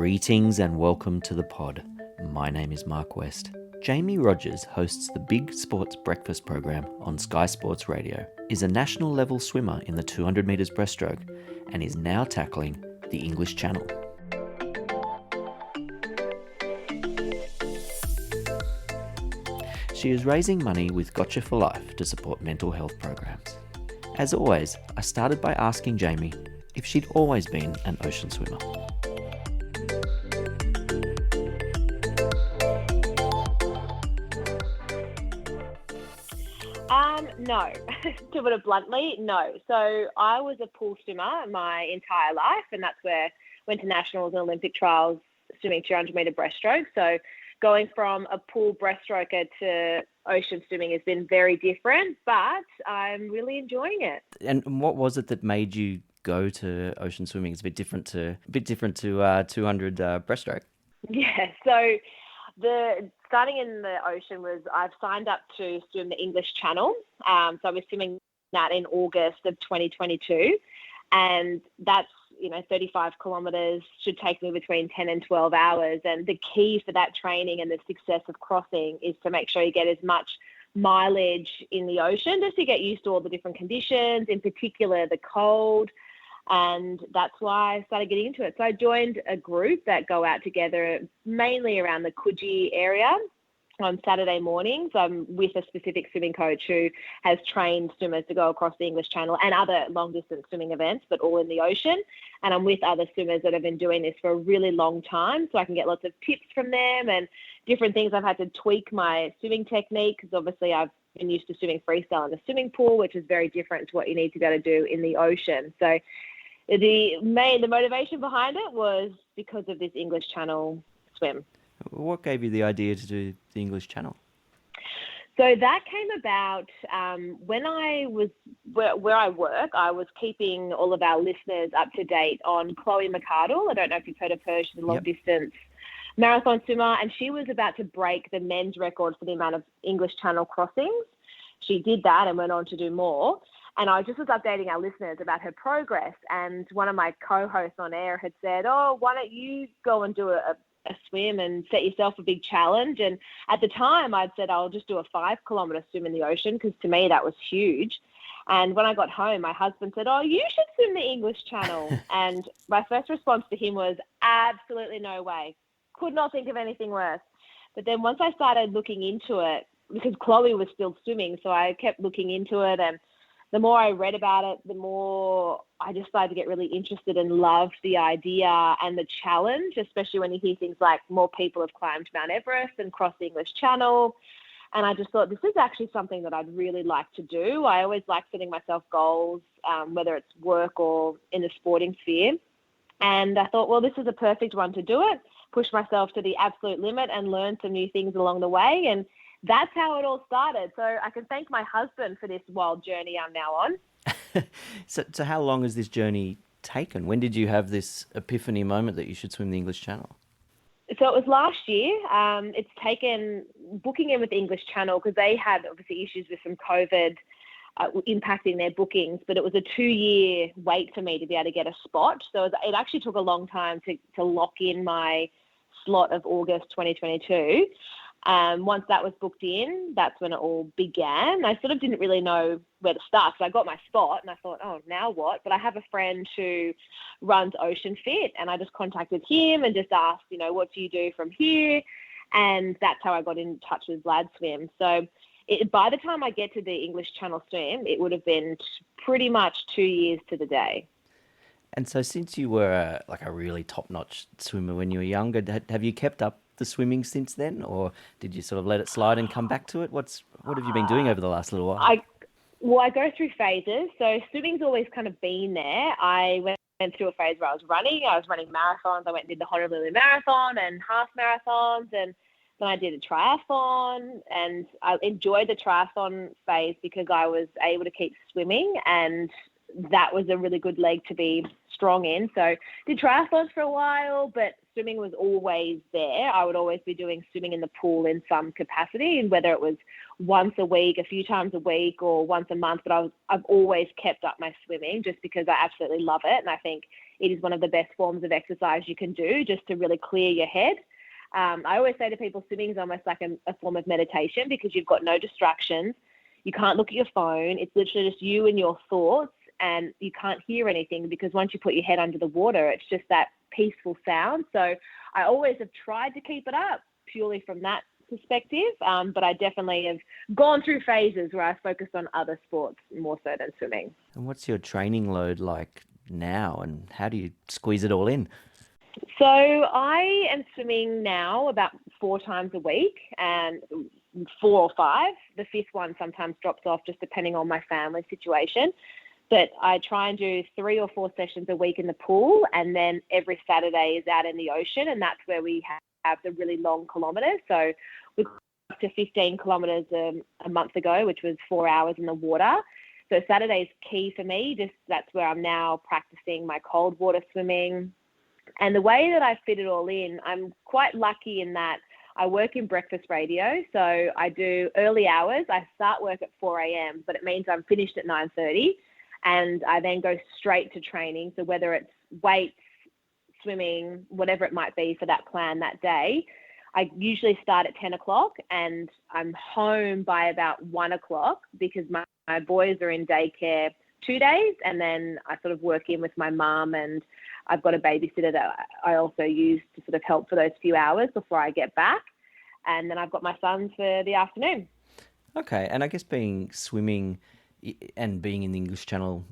Greetings and welcome to the pod. My name is Mark West. Jaimee Rogers hosts the Big Sports Breakfast program on Sky Sports Radio, is a national level swimmer in the 200 metres breaststroke, and is now tackling the English Channel. She is raising money with Gotcha for Life to support mental health programs. As always, I started by asking Jaimee if she'd always been an ocean swimmer. No, to put it bluntly, no. So I was a pool swimmer my entire life, and that's where I went to nationals and Olympic trials swimming 200 metre breaststroke. So going from a pool breaststroker to ocean swimming has been very different, but I'm really enjoying it. And what was it that made you go to ocean swimming? It's a bit different to 200 breaststroke. Yeah, so the starting in the ocean was I've signed up to swim the English Channel. So I was swimming that in August of 2022, and that's 35 kilometres, should take me between 10 and 12 hours. And the key for that training and the success of crossing is to make sure you get as much mileage in the ocean, just to get used to all the different conditions, in particular the cold. And that's why I started getting into it. So I joined a group that go out together mainly around the Coogee area on Saturday mornings. I'm with a specific swimming coach who has trained swimmers to go across the English Channel and other long-distance swimming events, but all in the ocean. And I'm with other swimmers that have been doing this for a really long time, so I can get lots of tips from them and different things. I've had to tweak my swimming technique because obviously I've been used to swimming freestyle in a swimming pool, which is very different to what you need to be able to do in the ocean. So the motivation behind it was because of this English Channel swim. What gave you the idea to do the English Channel? So that came about when I was where I work. I was keeping all of our listeners up to date on Chloe McArdle. I don't know if you've heard of her. She's a long distance marathon swimmer, and she was about to break the men's record for the amount of English Channel crossings. She did that and went on to do more. And I just was updating our listeners about her progress. And one of my co-hosts on air had said, "Oh, why don't you go and do a swim and set yourself a big challenge?" And at the time I'd said I'll just do a 5-kilometre swim in the ocean, because to me that was huge. And when I got home, my husband said, "Oh, you should swim the English Channel." And my first response to him was, absolutely no way. Could not think of anything worse. But then once I started looking into it, because Chloe was still swimming, so I kept looking into it, and the more I read about it, the more I just started to get really interested and loved the idea and the challenge, especially when you hear things like more people have climbed Mount Everest and crossed the English Channel. And I just thought, this is actually something that I'd really like to do. I always like setting myself goals, whether it's work or in the sporting sphere. And I thought, well, this is a perfect one to do it, push myself to the absolute limit and learn some new things along the way. And that's how it all started. So I can thank my husband for this wild journey I'm now on. So how long has this journey taken? When did you have this epiphany moment that you should swim the English Channel? So it was last year. It's taken booking in with the English Channel, because they had obviously issues with some COVID impacting their bookings, but it was a 2-year wait for me to be able to get a spot. So it actually took a long time to lock in my slot of August 2022. Once that was booked in, that's when it all began. I sort of didn't really know where to start. So I got my spot and I thought, oh, now what? But I have a friend who runs Ocean Fit, and I just contacted him and just asked, what do you do from here? And that's how I got in touch with Lad Swim. So by the time I get to the English Channel swim, it would have been pretty much 2 years to the day. And so since you were a really top-notch swimmer when you were younger, have you kept up the swimming since then, or did you sort of let it slide and come back to it? What have you been doing over the last little while? I go through phases. So swimming's always kind of been there. I went through a phase where I was running marathons. I went and did the Honolulu Marathon and half marathons, and then I did a triathlon, and I enjoyed the triathlon phase because I was able to keep swimming, and that was a really good leg to be strong in. So did triathlons for a while, but swimming was always there. I would always be doing swimming in the pool in some capacity, and whether it was once a week, a few times a week, or once a month, but I've always kept up my swimming just because I absolutely love it. And I think it is one of the best forms of exercise you can do just to really clear your head. I always say to people, swimming is almost like a form of meditation because you've got no distractions. You can't look at your phone. It's literally just you and your thoughts, and you can't hear anything because once you put your head under the water, it's just that peaceful sound. So I always have tried to keep it up purely from that perspective, but I definitely have gone through phases where I focused on other sports more so than swimming. And what's your training load like now, and how do you squeeze it all in? So I am swimming now about 4 times a week, and 4 or 5. The 5th one sometimes drops off just depending on my family situation. But I try and do 3 or 4 sessions a week in the pool, and then every Saturday is out in the ocean, and that's where we have the really long kilometres. So we got up to 15 kilometres a month ago, which was 4 hours in the water. So Saturday is key for me. Just that's where I'm now practicing my cold water swimming. And the way that I fit it all in, I'm quite lucky in that I work in breakfast radio. So I do early hours. I start work at 4 a.m., but it means I'm finished at 9:30. And I then go straight to training. So whether it's weights, swimming, whatever it might be for that plan that day, I usually start at 10 o'clock and I'm home by about 1 o'clock because my boys are in daycare 2 days, and then I sort of work in with my mum, and I've got a babysitter that I also use to sort of help for those few hours before I get back. And then I've got my son for the afternoon. Okay, and I guess being swimming and being in the English Channel,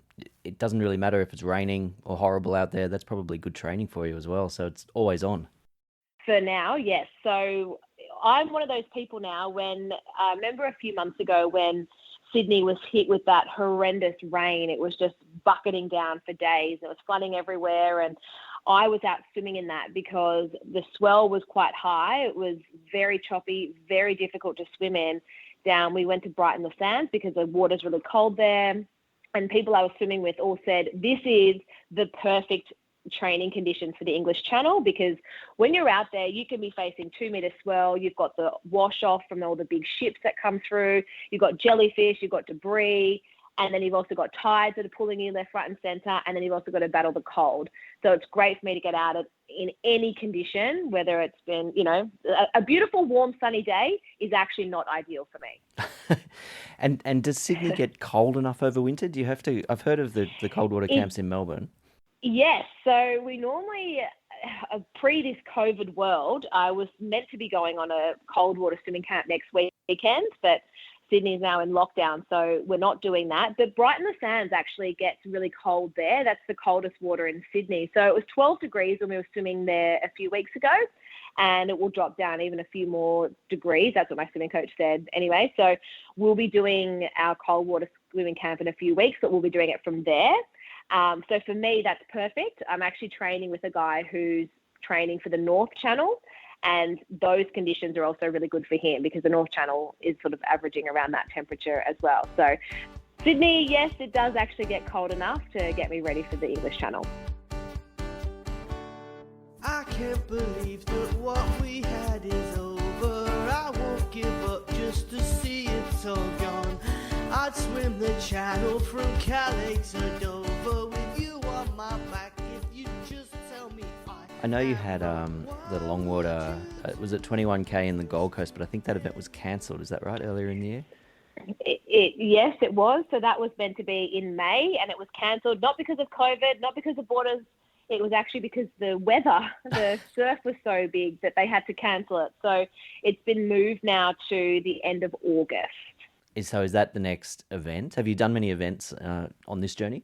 it doesn't really matter if it's raining or horrible out there. That's probably good training for you as well. So it's always on. For now, yes. So I'm one of those people now when I remember a few months ago when Sydney was hit with that horrendous rain. It was just bucketing down for days. It was flooding everywhere. And I was out swimming in that because the swell was quite high. It was very choppy, very difficult to swim in. We went to Brighton the Sands because the water's really cold there. And people I was swimming with all said, this is the perfect training conditions for the English Channel, because when you're out there, you can be facing 2-meter swell. You've got the wash off from all the big ships that come through. You've got jellyfish, you've got debris, and then you've also got tides that are pulling you left, right, and centre, and then you've also got to battle the cold. So it's great for me to get out in any condition, whether it's been, a beautiful, warm, sunny day is actually not ideal for me. And does Sydney get cold enough over winter? Do you have to? I've heard of the cold water camps in Melbourne. Yes. So we normally, pre this COVID world, I was meant to be going on a cold water swimming camp next weekend, but Sydney is now in lockdown, so we're not doing that. But Brighton the Sands actually gets really cold there. That's the coldest water in Sydney. So it was 12 degrees when we were swimming there a few weeks ago, and it will drop down even a few more degrees. That's what my swimming coach said anyway. So we'll be doing our cold water swimming camp in a few weeks, but we'll be doing it from there. So for me, that's perfect. I'm actually training with a guy who's training for the North Channel, and those conditions are also really good for him because the North Channel is sort of averaging around that temperature as well. So Sydney, yes, it does actually get cold enough to get me ready for the English Channel. I can't believe that what we had is over. I won't give up just to see it all gone. I'd swim the channel from Calais to Dover with you on my back if you just tell me I know you had the Longwater, was it 21K in the Gold Coast, but I think that event was cancelled. Is that right, earlier in the year? Yes, it was. So that was meant to be in May, and it was cancelled, not because of COVID, not because of borders. It was actually because the weather, the surf was so big that they had to cancel it. So it's been moved now to the end of August. So is that the next event? Have you done many events on this journey?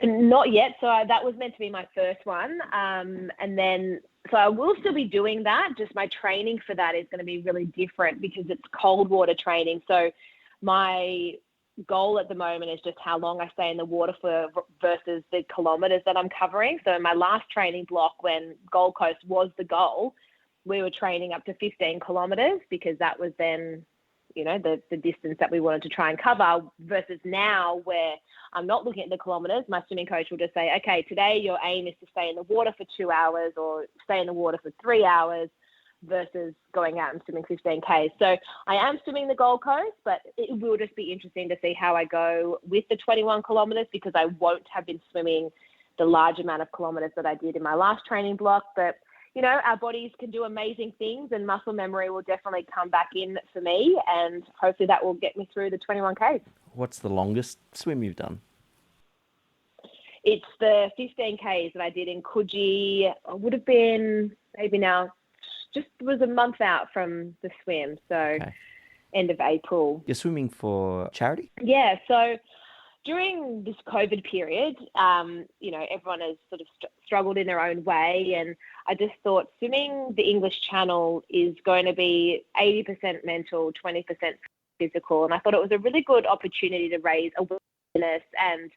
Not yet. So that was meant to be my first one. And then, so I will still be doing that. Just my training for that is going to be really different because it's cold water training. So my goal at the moment is just how long I stay in the water for versus the kilometres that I'm covering. So in my last training block, when Gold Coast was the goal, we were training up to 15 kilometres because that was then, the distance that we wanted to try and cover, versus now where I'm not looking at the kilometres. My swimming coach will just say, okay, today your aim is to stay in the water for 2 hours or stay in the water for 3 hours versus going out and swimming 15K. So I am swimming the Gold Coast, but it will just be interesting to see how I go with the 21 kilometres because I won't have been swimming the large amount of kilometres that I did in my last training block. But, you know, our bodies can do amazing things, and muscle memory will definitely come back in for me, and hopefully that will get me through the 21Ks. What's the longest swim you've done? It's the 15Ks that I did in Coogee. It would have been maybe now, just was a month out from the swim, so Okay. end of April. You're swimming for charity? Yeah, so during this COVID period, you know, everyone has sort of struggled in their own way, and I just thought swimming the English Channel is going to be 80% mental, 20% physical, and I thought it was a really good opportunity to raise awareness and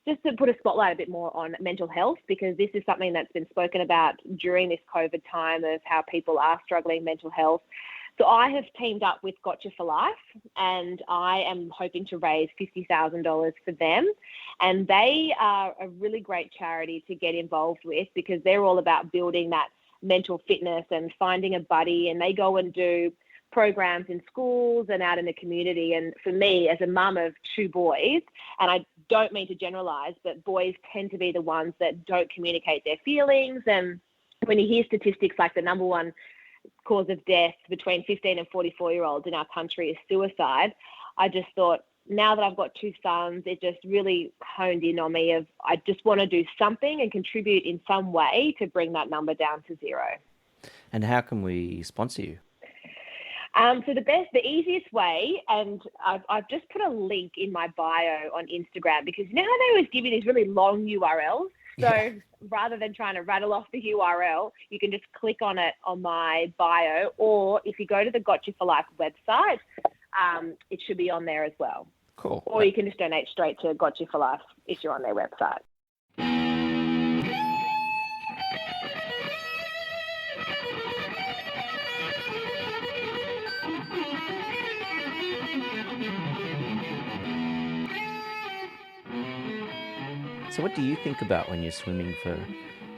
just to put a spotlight a bit more on mental health, because this is something that's been spoken about during this COVID time of how people are struggling mental health. So I have teamed up with Gotcha for Life, and I am hoping to raise $50,000 for them. And they are a really great charity to get involved with, because they're all about building that mental fitness and finding a buddy, and they go and do programs in schools and out in the community. And for me, as a mum of two boys, and I don't mean to generalize, but boys tend to be the ones that don't communicate their feelings. And when you hear statistics like the number one cause of death between 15 and 44-year-olds in our country is suicide, I just thought, now that I've got two sons, it just really honed in on me of I just want to do something and contribute in some way to bring that number down to zero. And how can we sponsor you? So the easiest way, and I've just put a link in my bio on Instagram, because you know how they always give you these really long URLs? So rather than trying to rattle off the URL, you can just click on it on my bio, or if you go to the Gotcha for Life website, it should be on there as well. Cool. Or you can just donate straight to Gotcha for Life if you're on their website. So what do you think about when you're swimming for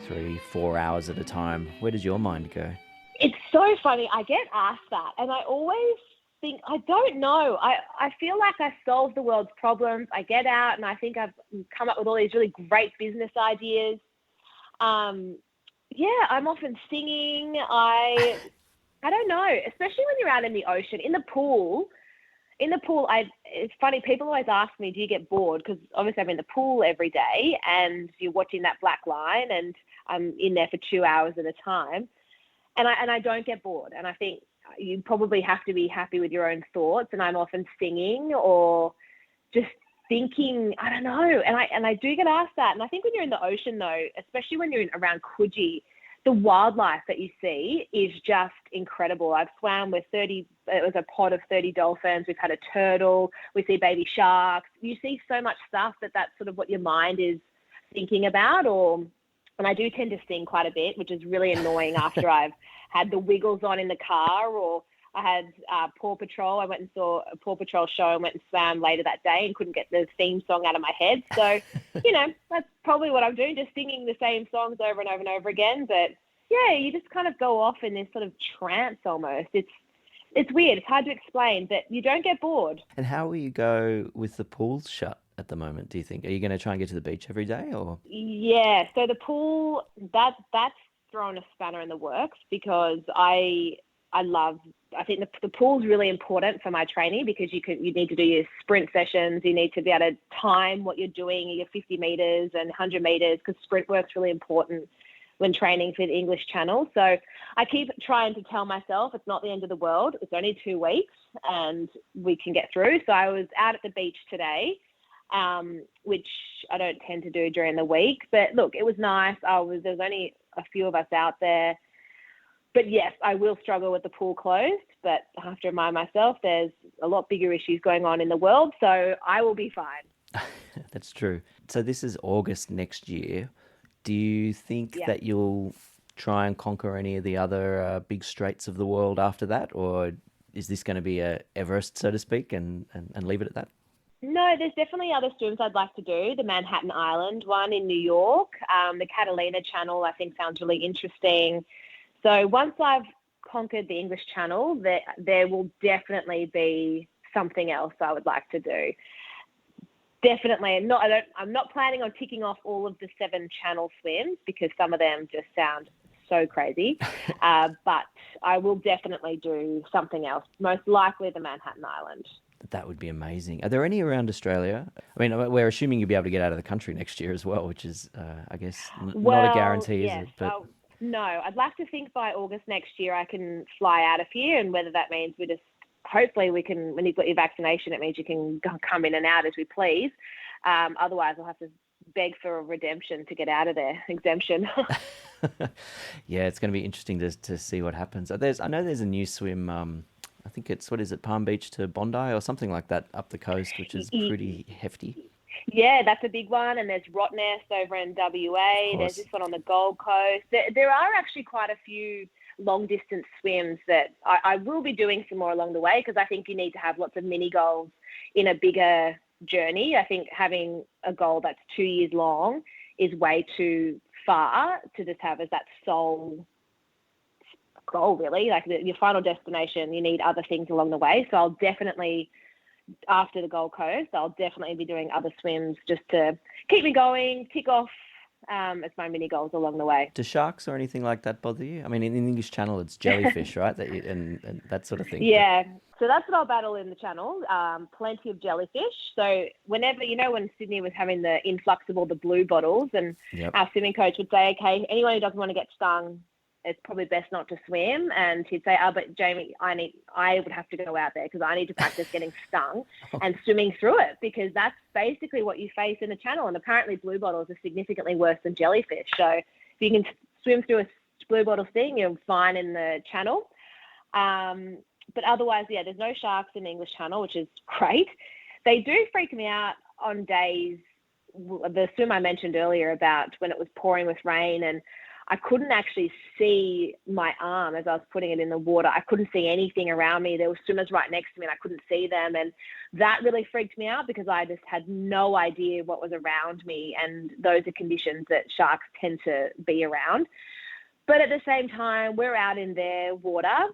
3-4 hours at a time? Where does your mind go? It's so funny. I get asked that, and I always think, I don't know. I feel like I solve the world's problems. I get out and I think I've come up with all these really great business ideas. Yeah, I'm often singing. I don't know, especially when you're out in the ocean, in the pool. It's funny, people always ask me, do you get bored? Because obviously I'm in the pool every day and you're watching that black line, and I'm in there for 2 hours at a time. And I don't get bored. And I think you probably have to be happy with your own thoughts. And I'm often singing or just thinking, I don't know. And I do get asked that. And I think when you're in the ocean, though, especially when you're around Coogee, the wildlife that you see is just incredible. I've swam with it was a pod of 30 dolphins. We've had a turtle. We see baby sharks. You see so much stuff that's sort of what your mind is thinking about. And I do tend to sing quite a bit, which is really annoying after I've had the Wiggles on in the car, or I had Paw Patrol. I went and saw a Paw Patrol show and went and swam later that day and couldn't get the theme song out of my head. So, you know, that's probably what I'm doing, just singing the same songs over and over and over again. But yeah, you just kind of go off in this sort of trance almost. It's weird. It's hard to explain, but you don't get bored. And how will you go with the pools shut at the moment, do you think? Are you going to try and get to the beach every day, or? Yeah, so the pool, that's thrown a spanner in the works, because I think the pool's really important for my training, because you need to do your sprint sessions. You need to be able to time what you're doing, your 50 meters and 100 meters, because sprint work's really important when training for the English Channel. So I keep trying to tell myself it's not the end of the world. It's only 2 weeks and we can get through. So I was out at the beach today, which I don't tend to do during the week. But look, it was nice. There's only a few of us out there. But yes, I will struggle with the pool closed, but I have to remind myself there's a lot bigger issues going on in the world, so I will be fine. That's true. So this is August next year. Do you think that you'll try and conquer any of the other big straits of the world after that, or is this going to be a Everest, so to speak, and leave it at that? No, there's definitely other swims I'd like to do. The Manhattan Island one in New York, the Catalina Channel, I think sounds really interesting. So once I've conquered the English Channel, there will definitely be something else I would like to do. definitely. I'm not planning on ticking off all of the 7 channel swims because some of them just sound so crazy. But I will definitely do something else, most likely the Manhattan Island. That would be amazing. Are there any around Australia? I mean, we're assuming you'll be able to get out of the country next year as well, which is, I guess, not a guarantee, yes, is it? But no, I'd like to think by August next year I can fly out of here, and whether that means hopefully we can, when you've got your vaccination, it means you can come in and out as we please. Otherwise, I'll have to beg for a redemption to get out of there, exemption. yeah, it's going to be interesting to see what happens. I know there's a new swim. I think it's, what is it, Palm Beach to Bondi or something like that up the coast, which is pretty hefty. Yeah, that's a big one. And there's Rottnest over in WA. There's this one on the Gold Coast. There are actually quite a few long distance swims that I will be doing some more along the way, because I think you need to have lots of mini goals in a bigger journey. I think having a goal that's 2 years long is way too far to just have as that sole goal, really. Like your final destination, you need other things along the way. So I'll definitely, after the Gold Coast, I'll definitely be doing other swims just to keep me going, tick off as my mini goals along the way. Do sharks or anything like that bother you? I mean, in the English Channel, it's jellyfish, right? And that sort of thing. Yeah. So that's what I'll battle in the Channel. Plenty of jellyfish. So whenever, when Sydney was having the influx of all the blue bottles, and our swimming coach would say, okay, anyone who doesn't want to get stung, it's probably best not to swim. And he'd say, but Jaimee, I would have to go out there because I need to practice getting stung and swimming through it, because that's basically what you face in the Channel. And apparently blue bottles are significantly worse than jellyfish. So if you can swim through a blue bottle sting, you're fine in the Channel. But otherwise, there's no sharks in the English Channel, which is great. They do freak me out on days, the swim I mentioned earlier about when it was pouring with rain and I couldn't actually see my arm as I was putting it in the water. I couldn't see anything around me. There were swimmers right next to me and I couldn't see them. And that really freaked me out because I just had no idea what was around me. And those are conditions that sharks tend to be around. But at the same time, we're out in their water.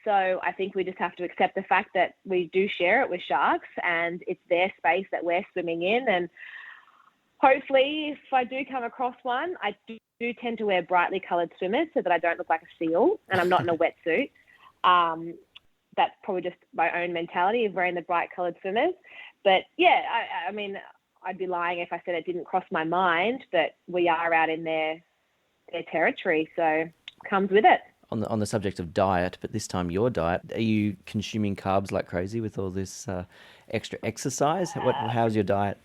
So I think we just have to accept the fact that we do share it with sharks and it's their space that we're swimming in. And hopefully, if I do come across one, I do tend to wear brightly coloured swimmers so that I don't look like a seal and I'm not in a wetsuit. That's probably just my own mentality of wearing the bright coloured swimmers. But yeah, I mean, I'd be lying if I said it didn't cross my mind, but we are out in their territory, so it comes with it. On the subject of diet, but this time your diet, are you consuming carbs like crazy with all this extra exercise? How's your diet?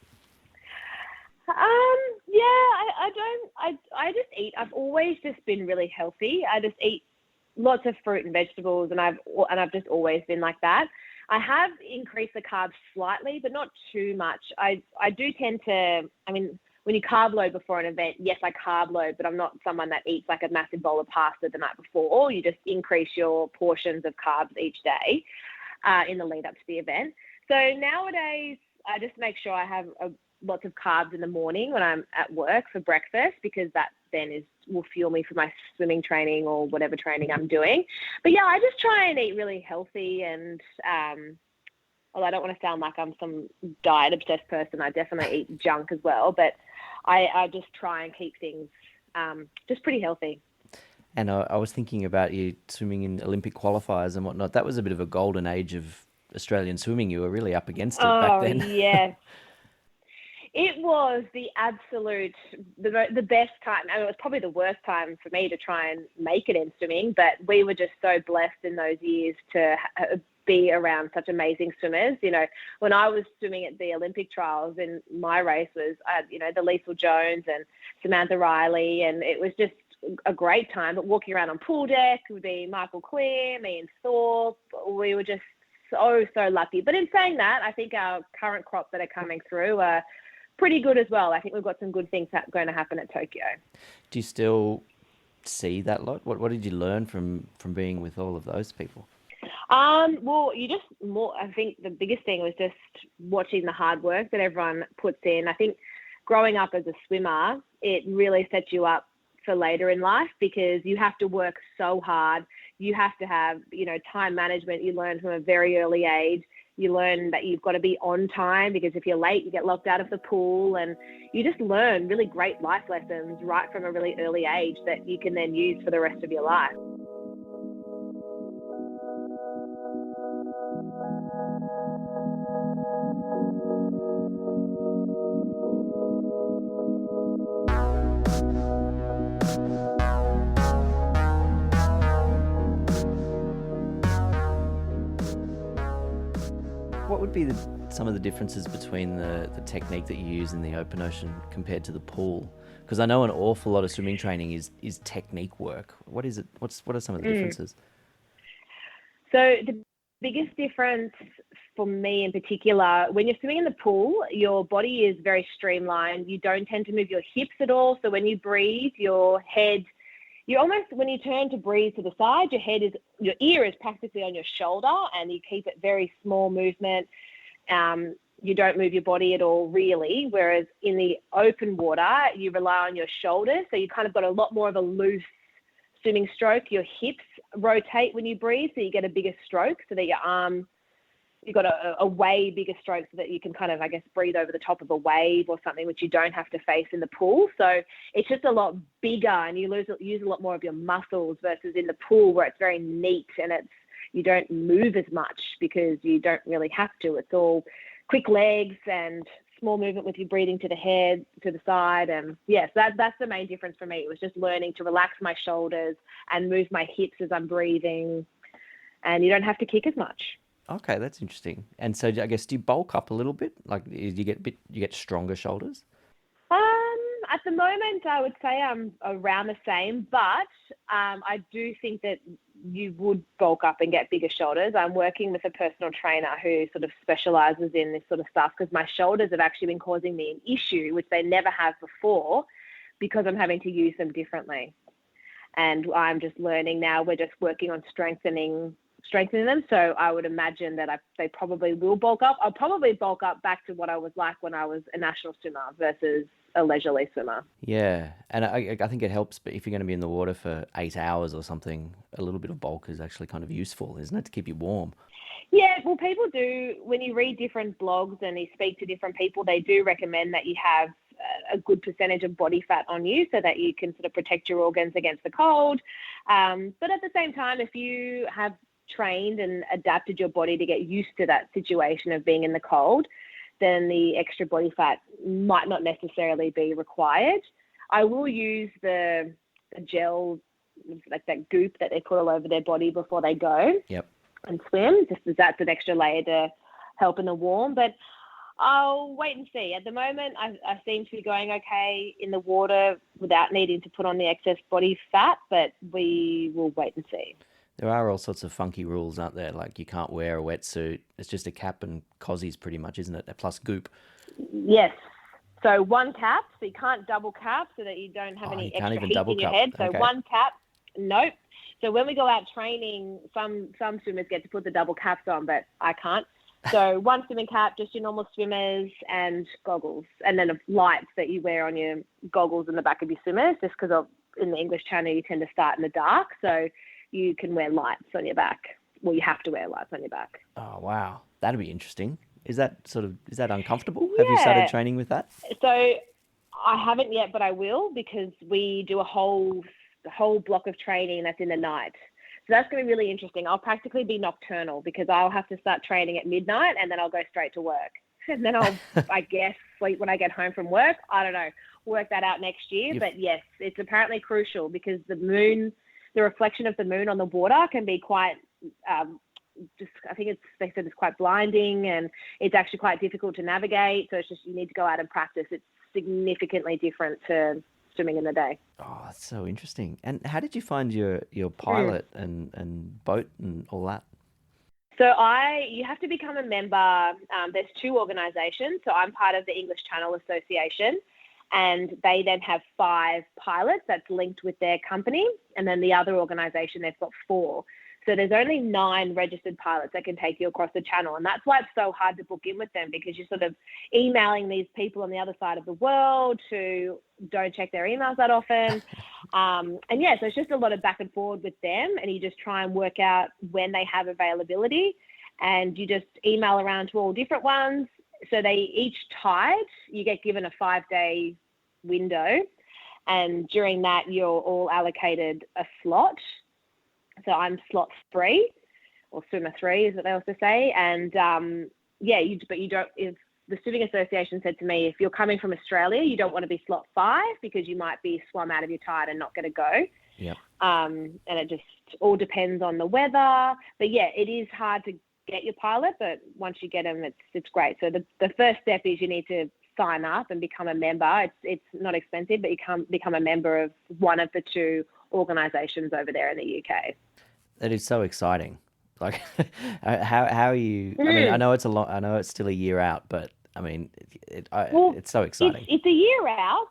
I just eat. I've always just been really healthy. I just eat lots of fruit and vegetables, and I've just always been like that. I have increased the carbs slightly, but not too much. I do tend to, I mean, when you carb load before an event, yes, I carb load, but I'm not someone that eats like a massive bowl of pasta the night before. Or you just increase your portions of carbs each day in the lead up to the event. So nowadays, I just make sure I have lots of carbs in the morning when I'm at work for breakfast, because that then will fuel me for my swimming training or whatever training I'm doing. But yeah, I just try and eat really healthy, and although I don't want to sound like I'm some diet obsessed person, I definitely eat junk as well, but I just try and keep things just pretty healthy. And I was thinking about you swimming in Olympic qualifiers and whatnot. That was a bit of a golden age of Australian swimming. You were really up against it back then. Oh, yeah. It was the best time. I mean, it was probably the worst time for me to try and make it in swimming, but we were just so blessed in those years to be around such amazing swimmers. You know, when I was swimming at the Olympic trials, and my race was, the Liesl Jones and Samantha Riley, and it was just a great time. But walking around on pool deck would be Michael Clear, me and Thorpe. We were just so lucky. But in saying that, I think our current crop that are coming through are pretty good as well. I think we've got some good things going to happen at Tokyo. Do you still see that lot? What did you learn from being with all of those people? Well, I think the biggest thing was just watching the hard work that everyone puts in. I think growing up as a swimmer, it really sets you up for later in life, because you have to work so hard. You have to have, time management. You learn from a very early age. You learn that you've got to be on time, because if you're late, you get locked out of the pool. And you just learn really great life lessons right from a really early age that you can then use for the rest of your life. What would be some of the differences between the technique that you use in the open ocean compared to the pool? Because I know an awful lot of swimming training is technique work. What is it? What are some of the differences? So the biggest difference for me in particular, when you're swimming in the pool, your body is very streamlined. You don't tend to move your hips at all. So when you breathe, your head, when you turn to breathe to the side, your ear is practically on your shoulder, and you keep it very small movement. You don't move your body at all, really. Whereas in the open water, you rely on your shoulders. So you kind of got a lot more of a loose swimming stroke. Your hips rotate when you breathe, so you get a bigger stroke, so that you've got a way bigger stroke, so that you can kind of, I guess, breathe over the top of a wave or something, which you don't have to face in the pool. So it's just a lot bigger, and you use a lot more of your muscles, versus in the pool where it's very neat and you don't move as much because you don't really have to. It's all quick legs and small movement with your breathing to the head, to the side. And yes, that's the main difference for me. It was just learning to relax my shoulders and move my hips as I'm breathing, and you don't have to kick as much. Okay, that's interesting. And so I guess, do you bulk up a little bit? Like, you get stronger shoulders? At the moment, I would say I'm around the same, but I do think that you would bulk up and get bigger shoulders. I'm working with a personal trainer who sort of specializes in this sort of stuff, because my shoulders have actually been causing me an issue, which they never have before, because I'm having to use them differently. And I'm just learning now. We're just working on strengthening them. So I would imagine that they probably will bulk up. I'll probably bulk up back to what I was like when I was a national swimmer versus a leisurely swimmer. Yeah, and I think it helps, but if you're going to be in the water for 8 hours or something, a little bit of bulk is actually kind of useful, isn't it, to keep you warm? Yeah, well, people do, when you read different blogs and you speak to different people, they do recommend that you have a good percentage of body fat on you, so that you can sort of protect your organs against the cold. But at the same time, if you have trained and adapted your body to get used to that situation of being in the cold, then the extra body fat might not necessarily be required. I will use the gel, like that goop that they put all over their body before they go and swim, just as that's an extra layer to help in the warm. But I'll wait and see. At the moment, I seem to be going okay in the water without needing to put on the excess body fat, but we will wait and see. There are all sorts of funky rules, aren't there? Like, you can't wear a wetsuit. It's just a cap and cozies pretty much, isn't it? Plus goop. Yes. So one cap, so you can't double cap, so that you don't have any extra heat in your head. So one cap, nope. So when we go out training, some swimmers get to put the double caps on, but I can't. So one swimming cap, just your normal swimmers, and goggles. And then lights that you wear on your goggles in the back of your swimmers, just because in the English Channel you tend to start in the dark. So you can wear lights on your back. Well, you have to wear lights on your back. Oh, wow. That'd be interesting. Is that uncomfortable? Yeah. Have you started training with that? So I haven't yet, but I will, because we do a whole block of training that's in the night. So that's going to be really interesting. I'll practically be nocturnal, because I'll have to start training at midnight, and then I'll go straight to work. And then I'll, I guess, sleep when I get home from work. I don't know. Work that out next year. But yes, it's apparently crucial, because the reflection of the moon on the water can be quite, they said it's quite blinding, and it's actually quite difficult to navigate. So it's just, you need to go out and practice. It's significantly different to swimming in the day. Oh, that's so interesting. And how did you find your pilot and boat and all that? So you have to become a member. There's 2 organisations. So I'm part of the English Channel Association, and they then have 5 pilots that's linked with their company. And then the other organisation, they've got 4. So there's only 9 registered pilots that can take you across the channel. And that's why it's so hard to book in with them, because you're sort of emailing these people on the other side of the world who don't check their emails that often. And yeah, so it's just a lot of back and forward with them, and you just try and work out when they have availability. and you just email around to all different ones. So they each tide, you get given a 5-day window, and during that you're all allocated a slot. So I'm slot 3, or swimmer 3 is what they also say. And but you don't, if the Swimming Association said to me, if you're coming from Australia, you don't want to be slot 5 because you might be swum out of your tide and not going to go. Yep. And it just all depends on the weather. But yeah, it is hard to get your pilot, but once you get them, it's great. So the first step is you need to sign up and become a member. It's not expensive, but you can become a member of one of the 2 organisations over there in the UK. That is so exciting. Like, how are you? I mean, I know it's I know it's still a year out, but I mean, it's so exciting. It's a year out.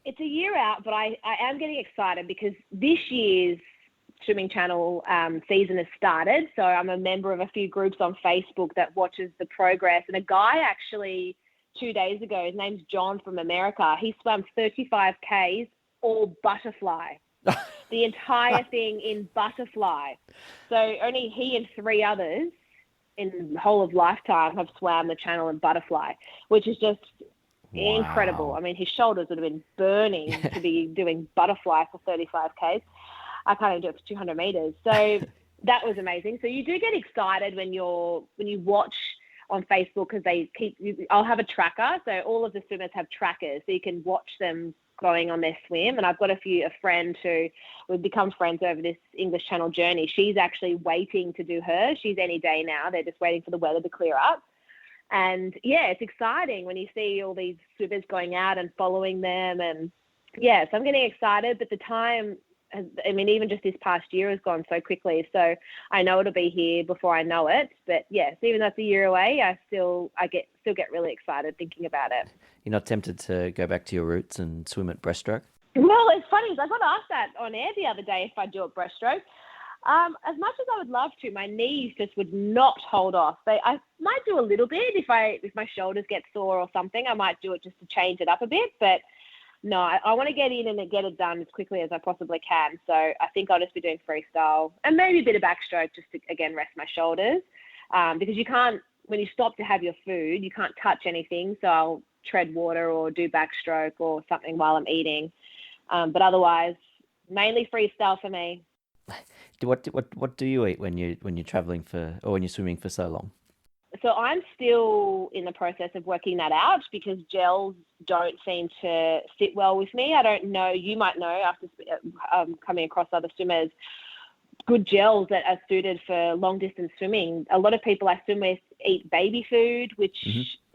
It's a year out, but I am getting excited because this year's Swimming Channel season has started. So I'm a member of a few groups on Facebook that watches the progress. And a guy actually 2 days ago, his name's John from America, he swam 35 Ks all butterfly. The entire thing in butterfly. So only he and 3 others in the whole of lifetime have swam the channel in butterfly, which is just incredible. I mean, his shoulders would have been burning to be doing butterfly for 35 Ks. I can't even do it for 200 meters. So that was amazing. So you do get excited when you watch on Facebook, because I'll have a tracker. So all of the swimmers have trackers, so you can watch them going on their swim. And I've got a friend who we've become friends over this English Channel journey. She's actually waiting to do hers. She's any day now. They're just waiting for the weather to clear up. And yeah, it's exciting when you see all these swimmers going out and following them. And yeah, so I'm getting excited, but the time, I mean, even just this past year has gone so quickly. So I know it'll be here before I know it. But yes, even though it's a year away, I still get really excited thinking about it. You're not tempted to go back to your roots and swim at breaststroke? Well, it's funny. I got asked that on air the other day if I do it breaststroke. As much as I would love to, my knees just would not hold off. I might do a little bit if my shoulders get sore or something. I might do it just to change it up a bit. But no, I want to get in and get it done as quickly as I possibly can. So I think I'll just be doing freestyle and maybe a bit of backstroke just to, again, rest my shoulders. Because you can't, when you stop to have your food, you can't touch anything. So I'll tread water or do backstroke or something while I'm eating. But otherwise, mainly freestyle for me. What do you eat when you're traveling or when you're swimming for so long? So I'm still in the process of working that out because gels don't seem to sit well with me. I don't know. You might know after coming across other swimmers, good gels that are suited for long distance swimming. A lot of people I swim with eat baby food, which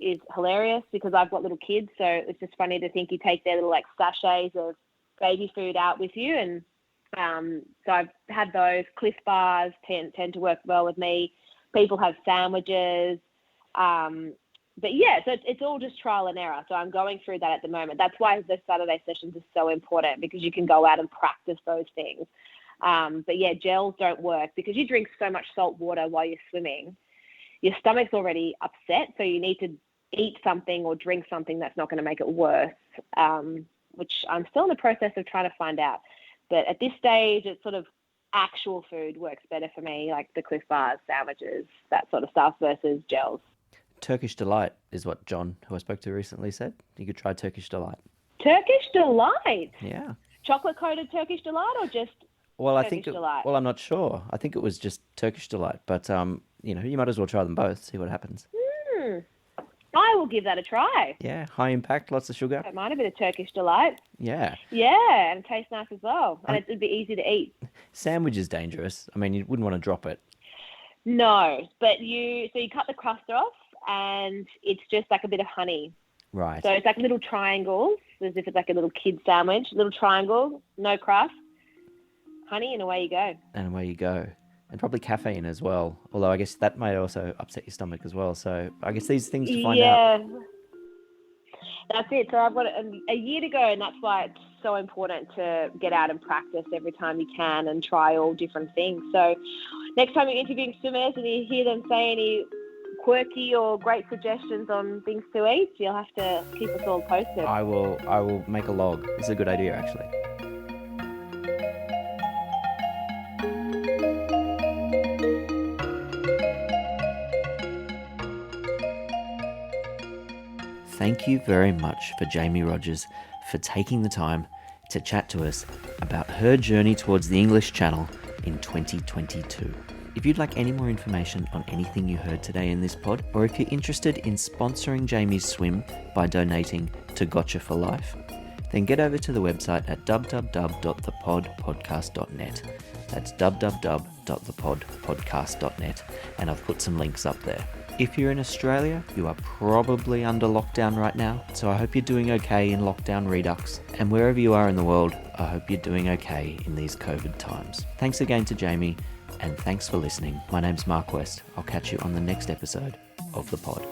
is hilarious because I've got little kids. So it's just funny to think you take their little like sachets of baby food out with you. And so I've had those. Cliff bars tend to work well with me. People have sandwiches. But yeah, so it's all just trial and error. So I'm going through that at the moment. That's why the Saturday sessions are so important because you can go out and practice those things. But yeah, gels don't work because you drink so much salt water while you're swimming. Your stomach's already upset, so you need to eat something or drink something that's not going to make it worse, which I'm still in the process of trying to find out. But at this stage, it's sort of actual food works better for me, like the Cliff bars, sandwiches, that sort of stuff versus gels. Turkish Delight is what John, who I spoke to recently, said. You could try Turkish Delight. Turkish Delight? Yeah. Chocolate-coated Turkish Delight or just Turkish Delight? Well, I'm not sure. I think it was just Turkish Delight. But, you might as well try them both, see what happens. I will give that a try. Yeah, high impact, lots of sugar. Don't mind a bit of Turkish Delight. Yeah. Yeah, and it tastes nice as well. And it'd be easy to eat. Sandwich is dangerous. I mean, you wouldn't want to drop it. No, but you cut the crust off and it's just like a bit of honey. Right. So it's like little triangles, as if it's like a little kid sandwich, little triangle, no crust, honey, and away you go. And away you go. And probably caffeine as well. Although I guess that might also upset your stomach as well. So I guess these things to find out. Yeah, that's it. So I've got a year to go, and that's why it's so important to get out and practice every time you can and try all different things. So next time you're interviewing swimmers and you hear them say any quirky or great suggestions on things to eat, you'll have to keep us all posted. I will make a log. It's a good idea, actually. thank you very much for Jaimee Rogers for taking the time to chat to us about her journey towards the English Channel in 2022. If you'd like any more information on anything you heard today in this pod, or if you're interested in sponsoring Jaimee's swim by donating to Gotcha for Life, then get over to the website at www.thepodpodcast.net. That's www.thepodpodcast.net, and I've put some links up there. If you're in Australia, you are probably under lockdown right now, so I hope you're doing okay in lockdown redux. And wherever you are in the world, I hope you're doing okay in these COVID times. Thanks again to Jaimee, and thanks for listening. My name's Mark West. I'll catch you on the next episode of The Pod.